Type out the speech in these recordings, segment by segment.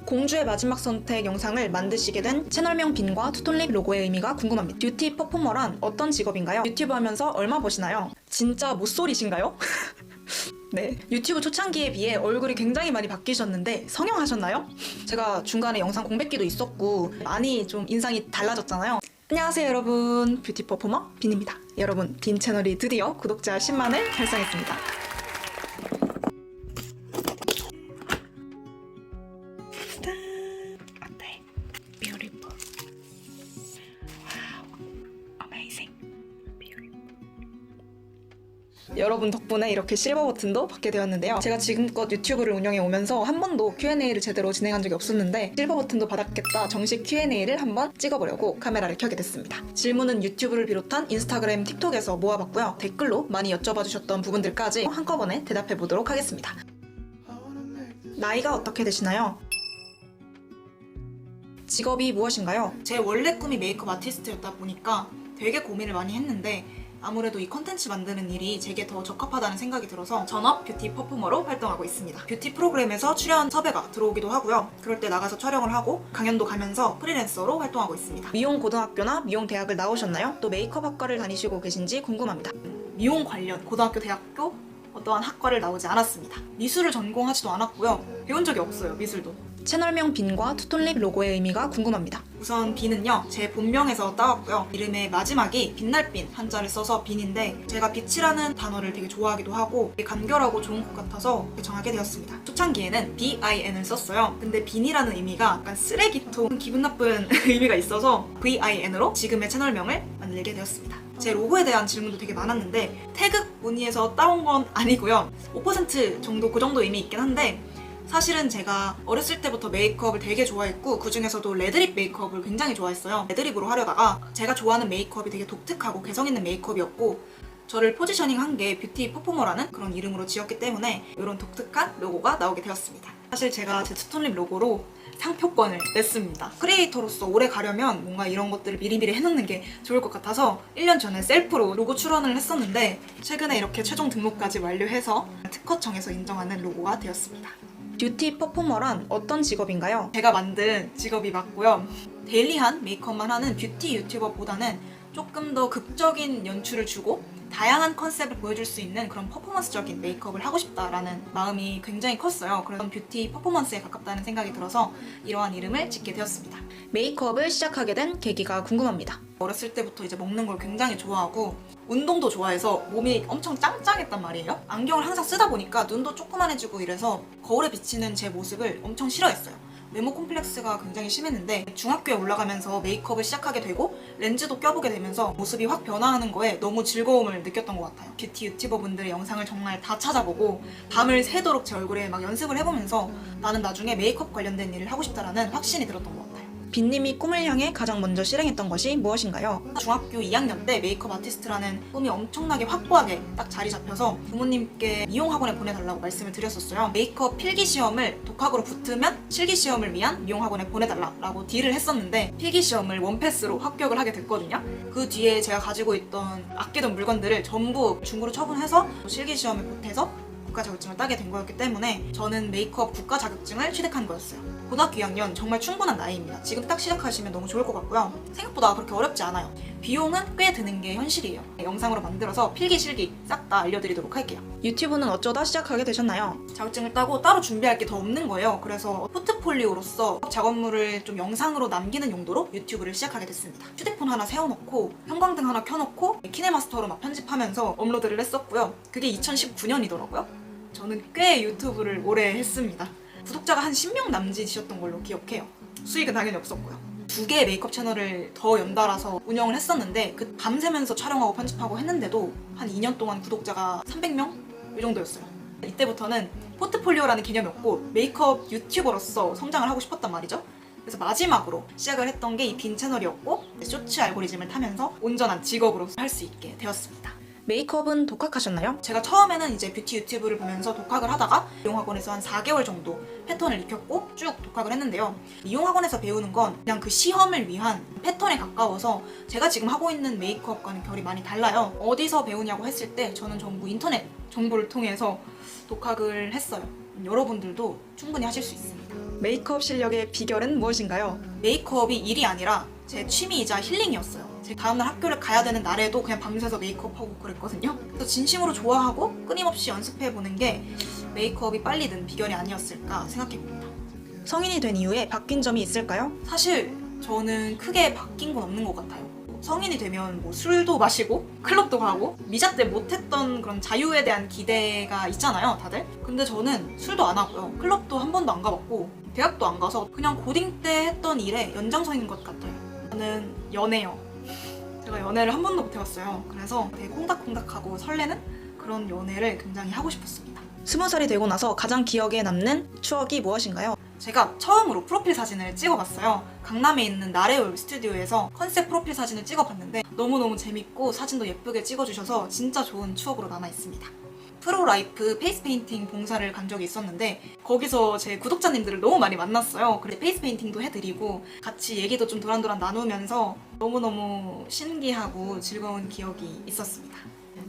공주의 마지막 선택 영상을 만드시게 된 채널명 빈과 투톤립 로고의 의미가 궁금합니다. 뷰티 퍼포머란 어떤 직업인가요? 유튜브 하면서 얼마 버시나요? 진짜 모쏠이신가요? 네, 유튜브 초창기에 비해 얼굴이 굉장히 많이 바뀌셨는데 성형하셨나요? 제가 중간에 영상 공백기도 있었고 많이 좀 인상이 달라졌잖아요. 안녕하세요 여러분, 뷰티 퍼포머 빈입니다. 여러분, 빈 채널이 드디어 구독자 10만을 달성했습니다. 어때? Beautiful. Wow. Amazing. Beautiful. 여러분 덕분에 이렇게 실버 버튼도 받게 되었는데요. 제가 지금껏 유튜브를 운영해 오면서 한 번도 Q&A를 제대로 진행한 적이 없었는데 실버 버튼도 받았겠다 정식 Q&A를 한번 찍어보려고 카메라를 켜게 됐습니다. 질문은 유튜브를 비롯한 인스타그램, 틱톡에서 모아봤고요. 댓글로 많이 여쭤봐 주셨던 부분들까지 한꺼번에 대답해 보도록 하겠습니다. 나이가 어떻게 되시나요? 직업이 무엇인가요? 제 원래 꿈이 메이크업 아티스트였다 보니까 되게 고민을 많이 했는데 아무래도 이 컨텐츠 만드는 일이 제게 더 적합하다는 생각이 들어서 전업 뷰티 퍼포머로 활동하고 있습니다. 뷰티 프로그램에서 출연 섭외가 들어오기도 하고요. 그럴 때 나가서 촬영을 하고 강연도 가면서 프리랜서로 활동하고 있습니다. 미용 고등학교나 미용 대학을 나오셨나요? 또 메이크업 학과를 다니시고 계신지 궁금합니다. 미용 관련 고등학교, 대학교 어떠한 학과를 나오지 않았습니다. 미술을 전공하지도 않았고요. 배운 적이 없어요, 미술도. 채널명 빈과 투톤립 로고의 의미가 궁금합니다. 우선 빈은요, 제 본명에서 따왔고요. 이름의 마지막이 빛날빈 한자를 써서 빈인데 제가 빛이라는 단어를 되게 좋아하기도 하고 되게 간결하고 좋은 것 같아서 정하게 되었습니다. 초창기에는 BIN을 썼어요. 근데 빈이라는 의미가 약간 쓰레기통, 기분 나쁜 의미가 있어서 VIN으로 지금의 채널명을 만들게 되었습니다. 제 로고에 대한 질문도 되게 많았는데 태극 무늬에서 따온 건 아니고요. 5% 정도 그 정도 의미 있긴 한데 사실은 제가 어렸을 때부터 메이크업을 되게 좋아했고 그중에서도 레드립 메이크업을 굉장히 좋아했어요. 레드립으로 하려다가 제가 좋아하는 메이크업이 되게 독특하고 개성있는 메이크업이었고 저를 포지셔닝한 게 뷰티 퍼포머라는 그런 이름으로 지었기 때문에 이런 독특한 로고가 나오게 되었습니다. 사실 제가 제 투톤립 로고로 상표권을 냈습니다. 크리에이터로서 오래 가려면 뭔가 이런 것들을 미리미리 해놓는 게 좋을 것 같아서 1년 전에 셀프로 로고 출원을 했었는데 최근에 이렇게 최종 등록까지 완료해서 특허청에서 인정하는 로고가 되었습니다. 뷰티 퍼포머란 어떤 직업인가요? 제가 만든 직업이 맞고요. 데일리한 메이크업만 하는 뷰티 유튜버보다는 조금 더 극적인 연출을 주고 다양한 컨셉을 보여줄 수 있는 그런 퍼포먼스적인 메이크업을 하고 싶다라는 마음이 굉장히 컸어요. 그런 뷰티 퍼포먼스에 가깝다는 생각이 들어서 이러한 이름을 짓게 되었습니다. 메이크업을 시작하게 된 계기가 궁금합니다. 어렸을 때부터 이제 먹는 걸 굉장히 좋아하고 운동도 좋아해서 몸이 엄청 짱짱했단 말이에요. 안경을 항상 쓰다 보니까 눈도 조그만해지고 이래서 거울에 비치는 제 모습을 엄청 싫어했어요. 외모 콤플렉스가 굉장히 심했는데 중학교에 올라가면서 메이크업을 시작하게 되고 렌즈도 껴보게 되면서 모습이 확 변화하는 거에 너무 즐거움을 느꼈던 것 같아요. 뷰티 유튜버분들의 영상을 정말 다 찾아보고 밤을 새도록 제 얼굴에 막 연습을 해보면서 나는 나중에 메이크업 관련된 일을 하고 싶다라는 확신이 들었던 것 같아요. 빈님이 꿈을 향해 가장 먼저 실행했던 것이 무엇인가요? 중학교 2학년 때 메이크업 아티스트라는 꿈이 엄청나게 확고하게 딱 자리 잡혀서 부모님께 미용학원에 보내달라고 말씀을 드렸었어요. 메이크업 필기시험을 독학으로 붙으면 실기시험을 위한 미용학원에 보내달라고 딜을 했었는데 필기시험을 원패스로 합격을 하게 됐거든요. 그 뒤에 제가 가지고 있던 아끼던 물건들을 전부 중고로 처분해서 실기시험에 보태서 국가 자격증을 따게 된 거였기 때문에 저는 메이크업 국가 자격증을 취득한 거였어요. 고등학교 2학년 정말 충분한 나이입니다. 지금 딱 시작하시면 너무 좋을 것 같고요. 생각보다 그렇게 어렵지 않아요. 비용은 꽤 드는 게 현실이에요. 영상으로 만들어서 필기, 실기 싹 다 알려드리도록 할게요. 유튜브는 어쩌다 시작하게 되셨나요? 자격증을 따고 따로 준비할 게 더 없는 거예요. 그래서 포트폴리오로서 작업물을 좀 영상으로 남기는 용도로 유튜브를 시작하게 됐습니다. 휴대폰 하나 세워놓고 형광등 하나 켜놓고 키네마스터로 막 편집하면서 업로드를 했었고요. 그게 2019년이더라고요. 저는 꽤 유튜브를 오래 했습니다. 구독자가 한 10명 남짓이셨던 걸로 기억해요. 수익은 당연히 없었고요. 2개의 메이크업 채널을 더 연달아서 운영을 했었는데 그 밤새면서 촬영하고 편집하고 했는데도 한 2년 동안 구독자가 300명? 이 정도였어요. 이때부터는 포트폴리오라는 개념이 없고 메이크업 유튜버로서 성장을 하고 싶었단 말이죠. 그래서 마지막으로 시작을 했던 게 이 빈 채널이었고 쇼츠 알고리즘을 타면서 온전한 직업으로 할 수 있게 되었습니다. 메이크업은 독학하셨나요? 제가 처음에는 이제 뷰티 유튜브를 보면서 독학을 하다가 미용학원에서 한 4개월 정도 패턴을 익혔고 쭉 독학을 했는데요. 미용학원에서 배우는 건 그냥 그 시험을 위한 패턴에 가까워서 제가 지금 하고 있는 메이크업과는 결이 많이 달라요. 어디서 배우냐고 했을 때 저는 전부 인터넷 정보를 통해서 독학을 했어요. 여러분들도 충분히 하실 수 있습니다. 메이크업 실력의 비결은 무엇인가요? 메이크업이 일이 아니라 제 취미이자 힐링이었어요. 제 다음날 학교를 가야 되는 날에도 그냥 밤새서 메이크업하고 그랬거든요. 그래서 진심으로 좋아하고 끊임없이 연습해보는 게 메이크업이 빨리 는 비결이 아니었을까 생각해봅니다. 성인이 된 이후에 바뀐 점이 있을까요? 사실 저는 크게 바뀐 건 없는 것 같아요. 성인이 되면 뭐 술도 마시고 클럽도 가고 미자 때 못했던 그런 자유에 대한 기대가 있잖아요, 다들. 근데 저는 술도 안 하고요. 클럽도 한 번도 안 가봤고 대학도 안 가서 그냥 고딩 때 했던 일의 연장선인 것 같아요. 저는 연애요. 제가 연애를 한 번도 못 해봤어요. 그래서 되게 콩닥콩닥하고 설레는 그런 연애를 굉장히 하고 싶었습니다. 20살이 되고 나서 가장 기억에 남는 추억이 무엇인가요? 제가 처음으로 프로필 사진을 찍어봤어요. 강남에 있는 나래올 스튜디오에서 컨셉 프로필 사진을 찍어봤는데 너무너무 재밌고 사진도 예쁘게 찍어주셔서 진짜 좋은 추억으로 남아있습니다. 프로라이프 페이스 페인팅 봉사를 간 적이 있었는데 거기서 제 구독자님들을 너무 많이 만났어요. 그래서 페이스 페인팅도 해드리고 같이 얘기도 좀 도란도란 나누면서 너무너무 신기하고 즐거운 기억이 있었습니다.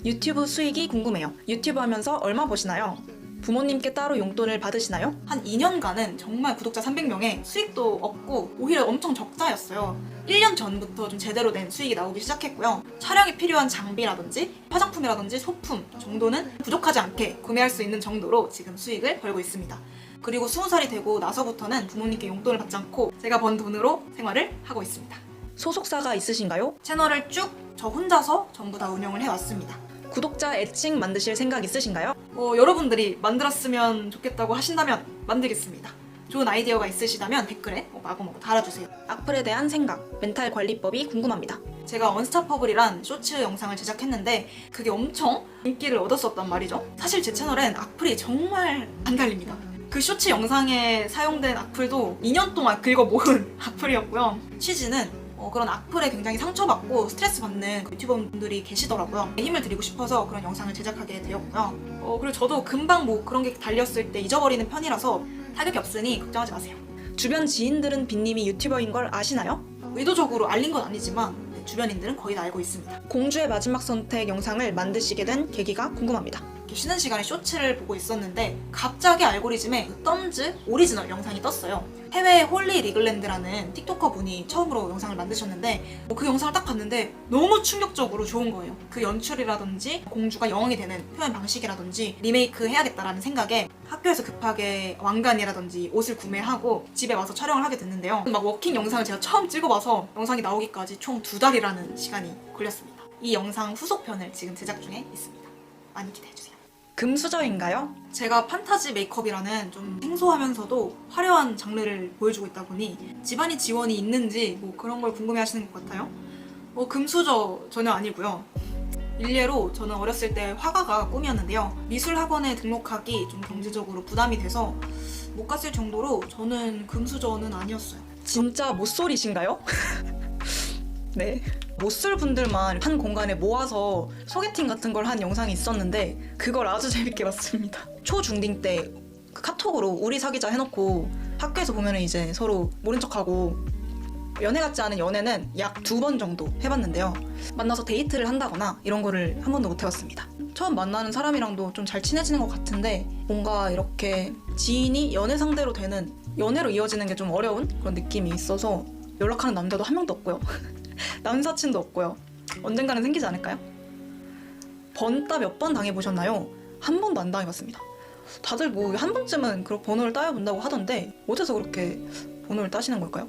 유튜브 수익이 궁금해요. 유튜브 하면서 얼마 버시나요? 부모님께 따로 용돈을 받으시나요? 한 2년간은 정말 구독자 300명에 수익도 없고 오히려 엄청 적자였어요. 1년 전부터 좀 제대로 된 수익이 나오기 시작했고요. 촬영에 필요한 장비라든지 화장품이라든지 소품 정도는 부족하지 않게 구매할 수 있는 정도로 지금 수익을 벌고 있습니다. 그리고 20살이 되고 나서부터는 부모님께 용돈을 받지 않고 제가 번 돈으로 생활을 하고 있습니다. 소속사가 있으신가요? 채널을 쭉 저 혼자서 전부 다 운영을 해왔습니다. 구독자 애칭 만드실 생각 있으신가요? 여러분들이 만들었으면 좋겠다고 하신다면 만들겠습니다. 좋은 아이디어가 있으시다면 댓글에 마구마구 달아주세요. 악플에 대한 생각, 멘탈 관리법이 궁금합니다. 제가 언스타퍼블이란 쇼츠 영상을 제작했는데 그게 엄청 인기를 얻었었단 말이죠. 사실 제 채널엔 악플이 정말 안 달립니다. 그 쇼츠 영상에 사용된 악플도 2년 동안 긁어 모은 악플이었고요. 취지는 그런 악플에 굉장히 상처받고 스트레스 받는 유튜버분들이 계시더라고요. 힘을 드리고 싶어서 그런 영상을 제작하게 되었고요. 그리고 저도 금방 뭐 그런 게 달렸을 때 잊어버리는 편이라서 타격이 없으니 걱정하지 마세요. 주변 지인들은 빈님이 유튜버인 걸 아시나요? 의도적으로 알린 건 아니지만 주변인들은 거의 다 알고 있습니다. 공주의 마지막 선택 영상을 만드시게 된 계기가 궁금합니다. 쉬는 시간에 쇼츠를 보고 있었는데 갑자기 알고리즘에 덤즈 오리지널 영상이 떴어요. 해외 홀리 리글랜드라는 틱토커 분이 처음으로 영상을 만드셨는데 그 영상을 딱 봤는데 너무 충격적으로 좋은 거예요. 그 연출이라든지 공주가 여왕이 되는 표현 방식이라든지 리메이크 해야겠다라는 생각에 학교에서 급하게 왕관이라든지 옷을 구매하고 집에 와서 촬영을 하게 됐는데요. 막 워킹 영상을 제가 처음 찍어봐서 영상이 나오기까지 총 2달이라는 시간이 걸렸습니다. 이 영상 후속편을 지금 제작 중에 있습니다. 많이 기대해주세요. 금수저인가요? 제가 판타지 메이크업이라는 좀 생소하면서도 화려한 장르를 보여주고 있다 보니 집안이 지원이 있는지 뭐 그런 걸 궁금해하시는 것 같아요. 금수저 전혀 아니고요. 일례로 저는 어렸을 때 화가가 꿈이었는데요. 미술학원에 등록하기 좀 경제적으로 부담이 돼서 못 갔을 정도로 저는 금수저는 아니었어요. 진짜 못쏠이신가요? 네. 못쏠 분들만 한 공간에 모아서 소개팅 같은 걸 한 영상이 있었는데 그걸 아주 재밌게 봤습니다. 초중딩 때 그 카톡으로 우리 사귀자 해놓고 학교에서 보면은 이제 서로 모른 척하고 연애 같지 않은 연애는 약 2번 정도 해봤는데요. 만나서 데이트를 한다거나 이런 거를 한 번도 못 해봤습니다. 처음 만나는 사람이랑도 좀 잘 친해지는 것 같은데 뭔가 이렇게 지인이 연애 상대로 되는 연애로 이어지는 게 좀 어려운 그런 느낌이 있어서 연락하는 남자도 한 명도 없고요. 남사친도 없고요. 언젠가는 생기지 않을까요? 번따 몇 번 당해보셨나요? 한 번도 안 당해봤습니다. 다들 뭐 한 번쯤은 그런 번호를 따여본다고 하던데 어째서 그렇게 번호를 따시는 걸까요?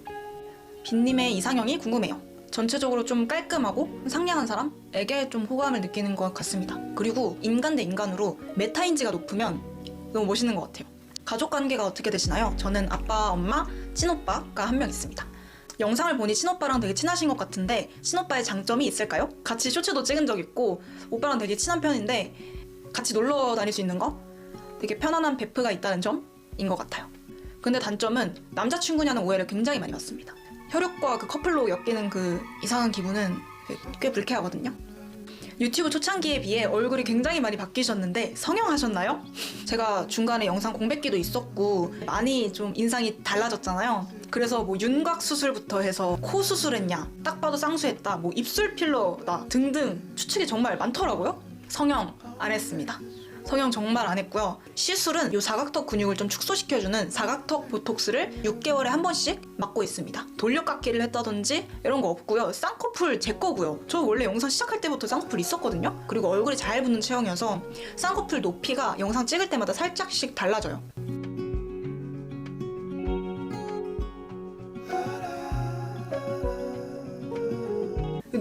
빈님의 이상형이 궁금해요. 전체적으로 좀 깔끔하고 상냥한 사람에게 좀 호감을 느끼는 것 같습니다. 그리고 인간 대 인간으로 메타인지가 높으면 너무 멋있는 것 같아요. 가족 관계가 어떻게 되시나요? 저는 아빠, 엄마, 친오빠가 한 명 있습니다. 영상을 보니 친오빠랑 되게 친하신 것 같은데 친오빠의 장점이 있을까요? 같이 쇼츠도 찍은 적 있고 오빠랑 되게 친한 편인데 같이 놀러 다닐 수 있는 거? 되게 편안한 베프가 있다는 점인 것 같아요. 근데 단점은 남자친구냐는 오해를 굉장히 많이 받습니다. 혈육과 그 커플로 엮이는 그 이상한 기분은 꽤 불쾌하거든요. 유튜브 초창기에 비해 얼굴이 굉장히 많이 바뀌셨는데 성형하셨나요? 제가 중간에 영상 공백기도 있었고 많이 좀 인상이 달라졌잖아요. 그래서 뭐 윤곽 수술부터 해서 코 수술했냐, 딱 봐도 쌍수했다, 뭐 입술 필러다 등등 추측이 정말 많더라고요. 성형 안 했습니다. 성형 정말 안 했고요. 시술은 이 사각턱 근육을 좀 축소시켜주는 사각턱 보톡스를 6개월에 한 번씩 맞고 있습니다. 돌려깎기를 했다든지 이런 거 없고요. 쌍꺼풀 제 거고요. 저 원래 영상 시작할 때부터 쌍꺼풀 있었거든요. 그리고 얼굴이 잘 붙는 체형이어서 쌍꺼풀 높이가 영상 찍을 때마다 살짝씩 달라져요.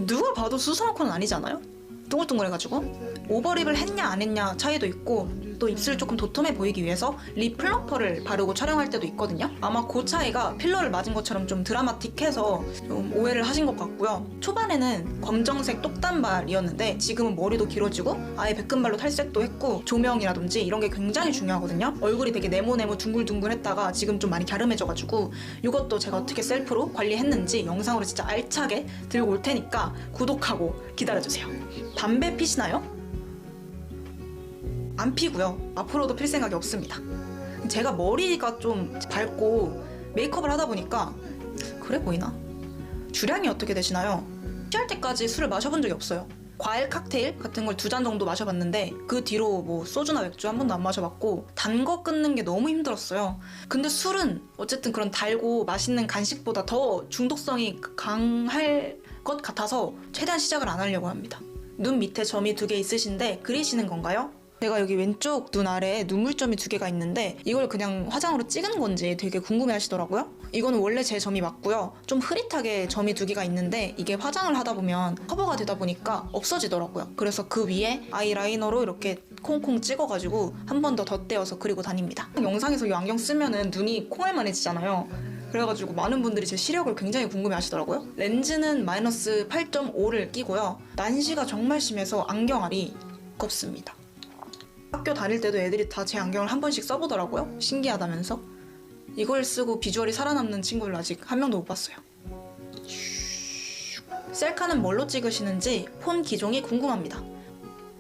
누가 봐도 수선한 코는 아니잖아요? 동글동글해가지고 오버립을 했냐 안 했냐 차이도 있고 또 입술 조금 도톰해 보이기 위해서 립 플럼퍼를 바르고 촬영할 때도 있거든요. 아마 그 차이가 필러를 맞은 것처럼 좀 드라마틱해서 좀 오해를 하신 것 같고요. 초반에는 검정색 똑단발이었는데 지금은 머리도 길어지고 아예 백금발로 탈색도 했고 조명이라든지 이런 게 굉장히 중요하거든요. 얼굴이 되게 네모네모 둥글둥글했다가 지금 좀 많이 갸름해져가지고 이것도 제가 어떻게 셀프로 관리했는지 영상으로 진짜 알차게 들고 올 테니까 구독하고 기다려주세요. 담배 피시나요? 안 피고요. 앞으로도 필 생각이 없습니다. 제가 머리가 좀 밝고 메이크업을 하다 보니까 그래 보이나? 주량이 어떻게 되시나요? 취할 때까지 술을 마셔본 적이 없어요. 과일 칵테일 같은 걸 2잔 정도 마셔봤는데 그 뒤로 뭐 소주나 맥주 한 번도 안 마셔봤고 단 거 끊는 게 너무 힘들었어요. 근데 술은 어쨌든 그런 달고 맛있는 간식보다 더 중독성이 강할 것 같아서 최대한 시작을 안 하려고 합니다. 눈 밑에 점이 2개 있으신데 그리시는 건가요? 제가 여기 왼쪽 눈 아래에 눈물점이 2개가 있는데 이걸 그냥 화장으로 찍은 건지 되게 궁금해 하시더라고요. 이거는 원래 제 점이 맞고요. 좀 흐릿하게 점이 2개가 있는데 이게 화장을 하다 보면 커버가 되다 보니까 없어지더라고요. 그래서 그 위에 아이라이너로 이렇게 콩콩 찍어가지고 한 번 더 덧대어서 그리고 다닙니다. 영상에서 이 안경 쓰면은 눈이 콩알만해지잖아요. 그래가지고 많은 분들이 제 시력을 굉장히 궁금해 하시더라고요. 렌즈는 마이너스 8.5를 끼고요. 난시가 정말 심해서 안경알이 두껍습니다. 학교 다닐 때도 애들이 다 제 안경을 한 번씩 써보더라고요. 신기하다면서. 이걸 쓰고 비주얼이 살아남는 친구를 아직 한 명도 못 봤어요. 셀카는 뭘로 찍으시는지 폰 기종이 궁금합니다.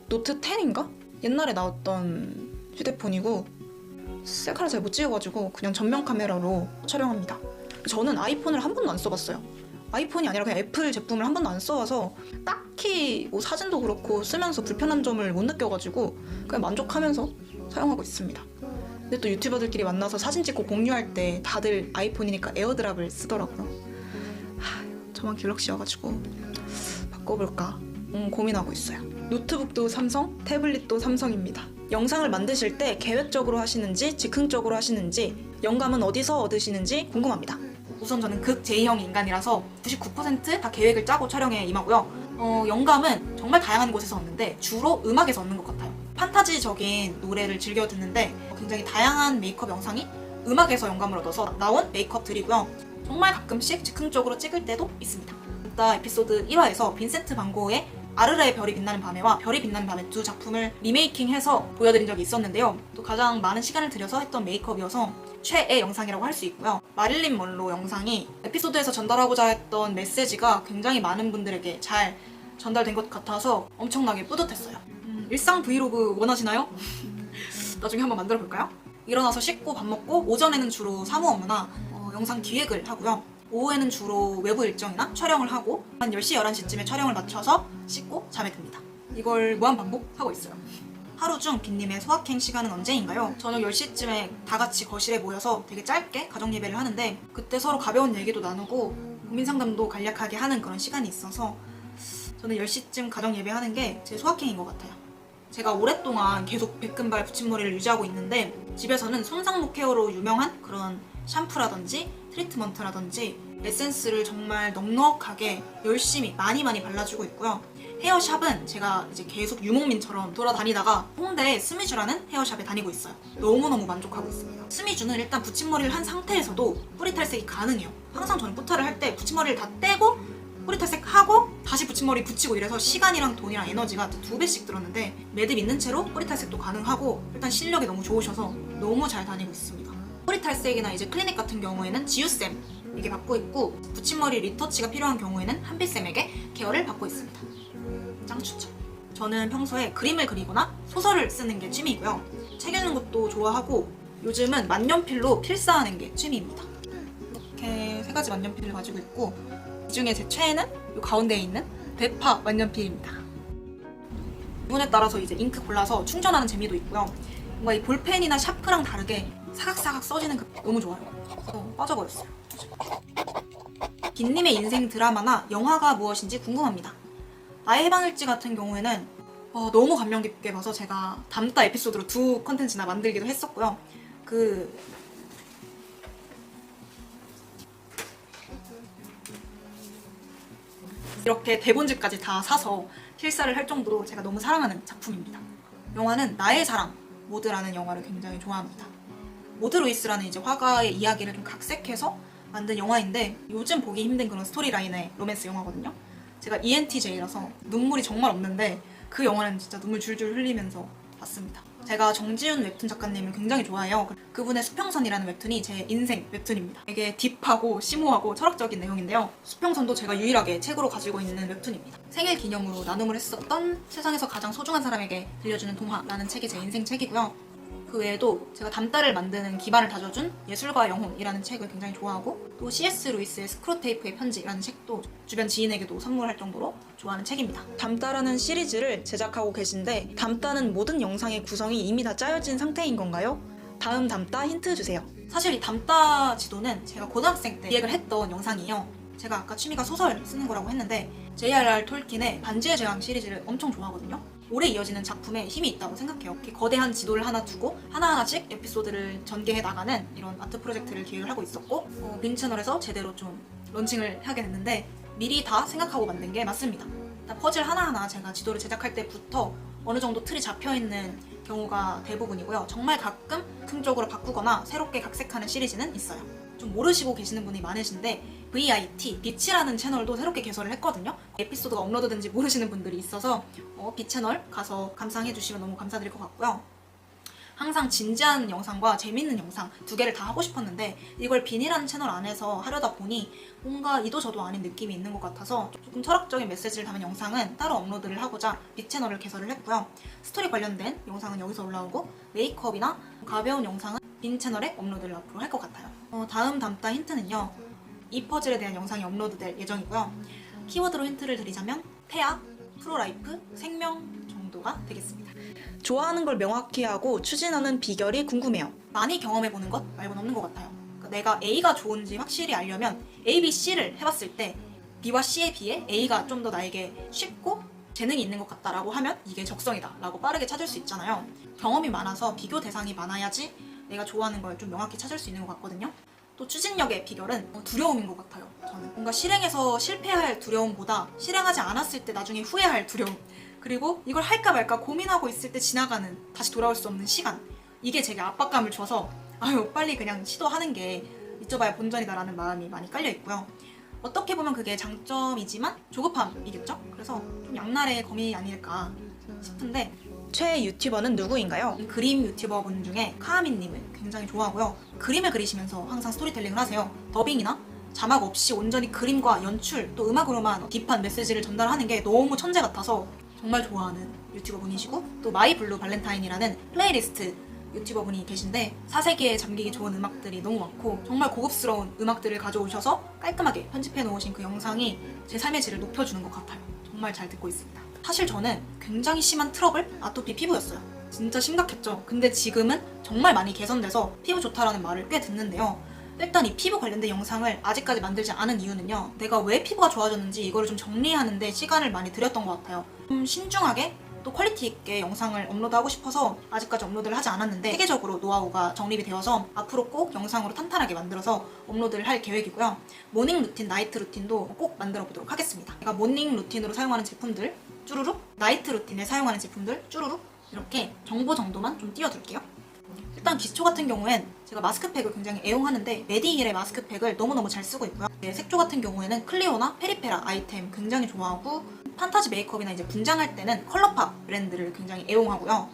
노트 10인가? 옛날에 나왔던 휴대폰이고 셀카를 잘 못 찍어가지고 그냥 전면 카메라로 촬영합니다. 저는 아이폰을 한 번도 안 써봤어요. 아이폰이 아니라 그냥 애플 제품을 한 번도 안 써와서 딱히 뭐 사진도 그렇고 쓰면서 불편한 점을 못 느껴가지고 그냥 만족하면서 사용하고 있습니다. 근데 또 유튜버들끼리 만나서 사진 찍고 공유할 때 다들 아이폰이니까 에어드랍을 쓰더라고요. 저만 갤럭시여가지고 바꿔볼까 고민하고 있어요. 노트북도 삼성, 태블릿도 삼성입니다. 영상을 만드실 때 계획적으로 하시는지 즉흥적으로 하시는지 영감은 어디서 얻으시는지 궁금합니다. 우선 저는 극 J형 인간이라서 99% 계획을 짜고 촬영에 임하고요. 영감은 정말 다양한 곳에서 얻는데 주로 음악에서 얻는 것 같아요. 판타지적인 노래를 즐겨 듣는데 굉장히 다양한 메이크업 영상이 음악에서 영감을 얻어서 나온 메이크업들이고요. 정말 가끔씩 즉흥적으로 찍을 때도 있습니다. 이따 에피소드 1화에서 빈센트 반 고흐의 아르레의 별이 빛나는 밤에와 별이 빛나는 밤에 2 작품을 리메이킹해서 보여드린 적이 있었는데요. 또 가장 많은 시간을 들여서 했던 메이크업이어서 최애 영상이라고 할 수 있고요. 마릴린 먼로 영상이 에피소드에서 전달하고자 했던 메시지가 굉장히 많은 분들에게 잘 전달된 것 같아서 엄청나게 뿌듯했어요. 일상 브이로그 원하시나요? 나중에 한번 만들어 볼까요? 일어나서 씻고 밥 먹고 오전에는 주로 사무 업무나 영상 기획을 하고요. 오후에는 주로 외부 일정이나 촬영을 하고 한 10시, 11시쯤에 촬영을 마쳐서 씻고 잠에 듭니다. 이걸 무한반복하고 있어요. 하루 중 빈님의 소확행 시간은 언제인가요? 저녁 10시쯤에 다 같이 거실에 모여서 되게 짧게 가정예배를 하는데 그때 서로 가벼운 얘기도 나누고 고민상담도 간략하게 하는 그런 시간이 있어서 저는 10시쯤 가정예배 하는 게 제 소확행인 것 같아요. 제가 오랫동안 계속 백금발 붙임머리를 유지하고 있는데 집에서는 손상목 헤어로 유명한 그런 샴푸라든지 트리트먼트라든지 에센스를 정말 넉넉하게 열심히 많이 발라주고 있고요. 헤어샵은 제가 이제 계속 유목민처럼 돌아다니다가 홍대에 스미주라는 헤어샵에 다니고 있어요. 너무너무 만족하고 있습니다. 스미주는 일단 붙임머리를 한 상태에서도 뿌리 탈색이 가능해요. 항상 저는 포탈을 할 때 붙임머리를 다 떼고 뿌리 탈색하고 다시 붙임머리 붙이고 이래서 시간이랑 돈이랑 에너지가 2배씩 들었는데 매듭 있는 채로 뿌리 탈색도 가능하고 일단 실력이 너무 좋으셔서 너무 잘 다니고 있습니다. 뿌리 탈색이나 이제 클리닉 같은 경우에는 지우쌤 이게 받고 있고 붙임머리 리터치가 필요한 경우에는 한비쌤에게 케어를 받고 있습니다. 짱 추천. 저는 평소에 그림을 그리거나 소설을 쓰는 게 취미이고요. 책 읽는 것도 좋아하고 요즘은 만년필로 필사하는 게 취미입니다. 이렇게 3가지 만년필을 가지고 있고 이 중에 제 최애는 이 가운데에 있는 대파 만년필입니다. 기분에 따라서 이제 잉크 골라서 충전하는 재미도 있고요. 뭔가 이 볼펜이나 샤프랑 다르게 사각사각 써지는 그 너무 좋아요. 그래서 빠져버렸어요. 빈님의 인생 드라마나 영화가 무엇인지 궁금합니다. 나의 해방일지 같은 경우에는 너무 감명 깊게 봐서 제가 담다 에피소드로 2 컨텐츠나 만들기도 했었고요. 이렇게 대본집까지 다 사서 실사를 할 정도로 제가 너무 사랑하는 작품입니다. 영화는 나의 사랑 모드라는 영화를 굉장히 좋아합니다. 모드 루이스라는 이제 화가의 이야기를 좀 각색해서 만든 영화인데 요즘 보기 힘든 그런 스토리라인의 로맨스 영화거든요. 제가 ENTJ라서 눈물이 정말 없는데 그 영화는 진짜 눈물 줄줄 흘리면서 봤습니다. 제가 정지훈 웹툰 작가님을 굉장히 좋아해요. 그분의 수평선이라는 웹툰이 제 인생 웹툰입니다. 되게 딥하고 심오하고 철학적인 내용인데요. 수평선도 제가 유일하게 책으로 가지고 있는 웹툰입니다. 생일 기념으로 나눔을 했었던 세상에서 가장 소중한 사람에게 들려주는 동화라는 책이 제 인생 책이고요. 그 외에도 제가 담다를 만드는 기반을 다져준 예술가의 영혼이라는 책을 굉장히 좋아하고 또 C.S. 루이스의 스크루테이프의 편지라는 책도 주변 지인에게도 선물할 정도로 좋아하는 책입니다. 담다라는 시리즈를 제작하고 계신데 담다는 모든 영상의 구성이 이미 다 짜여진 상태인 건가요? 다음 담다 힌트 주세요. 사실 이 담다 지도는 제가 고등학생 때 기획을 했던 영상이에요. 제가 아까 취미가 소설 쓰는 거라고 했는데 J.R.R. 톨킨의 반지의 제왕 시리즈를 엄청 좋아하거든요. 오래 이어지는 작품에 힘이 있다고 생각해요. 이렇게 거대한 지도를 하나 두고 하나하나씩 에피소드를 전개해 나가는 이런 아트 프로젝트를 기획을 하고 있었고 빈 채널에서 제대로 좀 런칭을 하게 됐는데 미리 다 생각하고 만든 게 맞습니다. 일단 퍼즐 하나하나 제가 지도를 제작할 때부터 어느 정도 틀이 잡혀있는 경우가 대부분이고요. 정말 가끔 즉흥적으로 바꾸거나 새롭게 각색하는 시리즈는 있어요. 좀 모르시고 계시는 분이 많으신데 VIT, 빛이라는 채널도 새롭게 개설을 했거든요. 에피소드가 업로드된지 모르시는 분들이 있어서 빛 채널 가서 감상해주시면 너무 감사드릴 것 같고요. 항상 진지한 영상과 재밌는 영상 두 개를 다 하고 싶었는데 이걸 빈이라는 채널 안에서 하려다 보니 뭔가 이도 저도 아닌 느낌이 있는 것 같아서 조금 철학적인 메시지를 담은 영상은 따로 업로드를 하고자 빛 채널을 개설을 했고요. 스토리 관련된 영상은 여기서 올라오고 메이크업이나 가벼운 영상은 빈 채널에 업로드를 앞으로 할 것 같아요. 다음 담다 힌트는요. 이 퍼즐에 대한 영상이 업로드될 예정이고요. 키워드로 힌트를 드리자면 태아, 프로라이프, 생명 정도가 되겠습니다. 좋아하는 걸 명확히 하고 추진하는 비결이 궁금해요. 많이 경험해보는 것 말고는 없는 것 같아요. 그러니까 내가 A가 좋은지 확실히 알려면 A, B, C를 해봤을 때 B와 C에 비해 A가 좀 더 나에게 쉽고 재능이 있는 것 같다라고 하면 이게 적성이다 라고 빠르게 찾을 수 있잖아요. 경험이 많아서 비교 대상이 많아야지 내가 좋아하는 걸 좀 명확히 찾을 수 있는 것 같거든요. 또 추진력의 비결은 두려움인 것 같아요. 저는 뭔가 실행해서 실패할 두려움보다 실행하지 않았을 때 나중에 후회할 두려움, 그리고 이걸 할까 말까 고민하고 있을 때 지나가는 다시 돌아올 수 없는 시간, 이게 제게 압박감을 줘서 빨리 그냥 시도하는 게 잊어봐야 본전이다라는 마음이 많이 깔려 있고요. 어떻게 보면 그게 장점이지만 조급함이겠죠? 그래서 좀 양날의 검이 아닐까 싶은데 최애 유튜버는 누구인가요? 그림 유튜버분 중에 카아민님을 굉장히 좋아하고요. 그림을 그리시면서 항상 스토리텔링을 하세요. 더빙이나 자막 없이 온전히 그림과 연출 또 음악으로만 딥한 메시지를 전달하는 게 너무 천재 같아서 정말 좋아하는 유튜버분이시고 또 마이블루 발렌타인이라는 플레이리스트 유튜버분이 계신데 사세기에 잠기기 좋은 음악들이 너무 많고 정말 고급스러운 음악들을 가져오셔서 깔끔하게 편집해 놓으신 그 영상이 제 삶의 질을 높여주는 것 같아요. 정말 잘 듣고 있습니다. 사실 저는 굉장히 심한 트러블, 아토피 피부였어요. 진짜 심각했죠. 근데 지금은 정말 많이 개선돼서 피부 좋다라는 말을 꽤 듣는데요. 일단 이 피부 관련된 영상을 아직까지 만들지 않은 이유는요. 내가 왜 피부가 좋아졌는지 이거를 좀 정리하는데 시간을 많이 들였던 것 같아요. 좀 신중하게 또 퀄리티 있게 영상을 업로드하고 싶어서 아직까지 업로드를 하지 않았는데 세계적으로 노하우가 정립이 되어서 앞으로 꼭 영상으로 탄탄하게 만들어서 업로드를 할 계획이고요. 모닝 루틴, 나이트 루틴도 꼭 만들어 보도록 하겠습니다. 제가 모닝 루틴으로 사용하는 제품들 쭈루룩, 나이트 루틴에 사용하는 제품들 쭈루룩 이렇게 정보 정도만 좀 띄워둘게요. 일단 기초 같은 경우엔 제가 마스크팩을 굉장히 애용하는데 메디힐의 마스크팩을 너무너무 잘 쓰고 있고요. 색조 같은 경우에는 클리오나 페리페라 아이템 굉장히 좋아하고 판타지 메이크업이나 이제 분장할 때는 컬러팝 브랜드를 굉장히 애용하고요.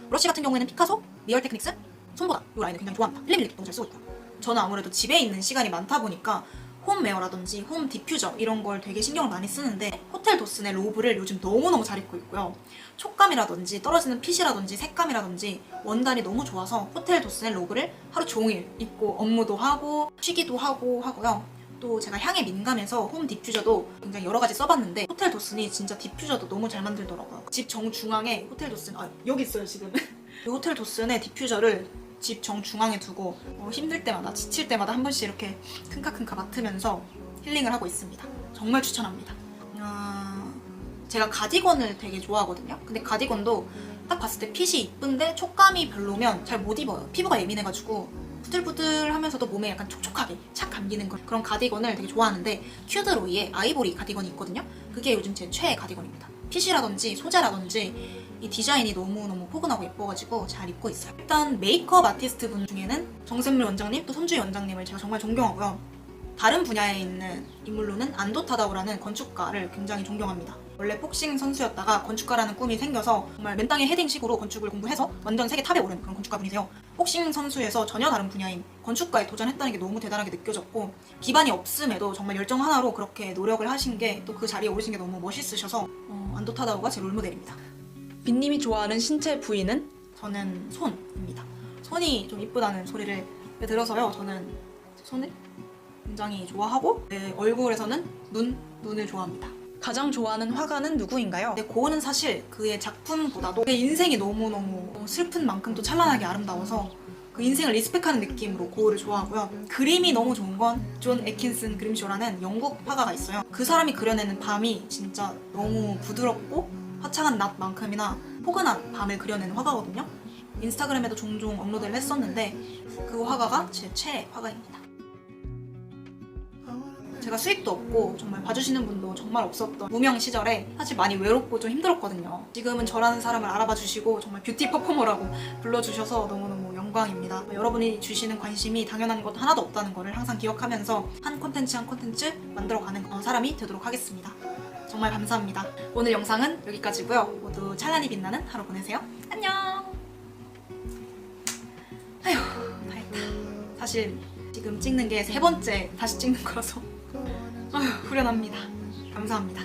브러쉬 같은 경우에는 피카소, 리얼 테크닉스, 손보다 이 라인을 굉장히 좋아합니다. 필름 립도 잘 쓰고 있고요. 저는 아무래도 집에 있는 시간이 많다 보니까 홈웨어라든지 홈 디퓨저 이런 걸 되게 신경을 많이 쓰는데 호텔 도슨의 로브를 요즘 너무너무 잘 입고 있고요. 촉감이라든지 떨어지는 핏이라든지 색감이라든지 원단이 너무 좋아서 호텔 도슨의 로브를 하루 종일 입고 업무도 하고 쉬기도 하고 하고요. 또 제가 향에 민감해서 홈 디퓨저도 굉장히 여러 가지 써봤는데 호텔 도슨이 진짜 디퓨저도 너무 잘 만들더라고요. 집 정중앙에 호텔 도슨, 여기 있어요 지금. 이 호텔 도슨의 디퓨저를 집 정중앙에 두고 힘들 때마다 지칠 때마다 한 번씩 이렇게 킁카킁카 맡으면서 힐링을 하고 있습니다. 정말 추천합니다. 제가 가디건을 되게 좋아하거든요. 근데 가디건도 딱 봤을 때 핏이 이쁜데 촉감이 별로면 잘 못 입어요. 피부가 예민해가지고 부들부들하면서도 몸에 약간 촉촉하게 착 감기는 그런 가디건을 되게 좋아하는데 큐드로이의 아이보리 가디건이 있거든요. 그게 요즘 제 최애 가디건입니다. 핏이라든지 소재라든지 이 디자인이 너무너무 포근하고 예뻐가지고 잘 입고 있어요. 일단 메이크업 아티스트 분 중에는 정샘물 원장님 또 손주희 원장님을 제가 정말 존경하고요. 다른 분야에 있는 인물로는 안도 타다오라는 건축가를 굉장히 존경합니다. 원래 복싱 선수였다가 건축가라는 꿈이 생겨서 정말 맨땅에 헤딩식으로 건축을 공부해서 완전 세계 탑에 오른 그런 건축가분이세요. 복싱 선수에서 전혀 다른 분야인 건축가에 도전했다는 게 너무 대단하게 느껴졌고 기반이 없음에도 정말 열정 하나로 그렇게 노력을 하신 게 또 그 자리에 오르신 게 너무 멋있으셔서 안도 타다오가 제 롤모델입니다. 빈님이 좋아하는 신체 부위는? 저는 손입니다. 손이 좀 이쁘다는 소리를 들어서요. 저는 손을 굉장히 좋아하고 내 얼굴에서는 눈을 좋아합니다. 가장 좋아하는 화가는 누구인가요? 근데 고은은 사실 그의 작품보다도 그의 인생이 너무너무 슬픈 만큼 또 찬란하게 아름다워서 그 인생을 리스펙하는 느낌으로 고을을 좋아하고요. 그림이 너무 좋은 건 존 애킨슨 그림쇼라는 영국 화가가 있어요. 그 사람이 그려내는 밤이 진짜 너무 부드럽고 화창한 낮만큼이나 포근한 밤을 그려내는 화가거든요. 인스타그램에도 종종 업로드를 했었는데 그 화가가 제 최애 화가입니다. 제가 수익도 없고 정말 봐주시는 분도 정말 없었던 무명 시절에 사실 많이 외롭고 좀 힘들었거든요. 지금은 저라는 사람을 알아봐 주시고 정말 뷰티 퍼포머라고 불러주셔서 너무너무 영광입니다. 여러분이 주시는 관심이 당연한 것 하나도 없다는 것을 항상 기억하면서 한 콘텐츠 한 콘텐츠 만들어가는 그런 사람이 되도록 하겠습니다. 정말 감사합니다. 오늘 영상은 여기까지고요. 모두 찬란히 빛나는 하루 보내세요. 안녕. 아휴, 다 했다. 사실 지금 찍는 게 3번째 다시 찍는 거라서 아휴, 후련합니다. 감사합니다.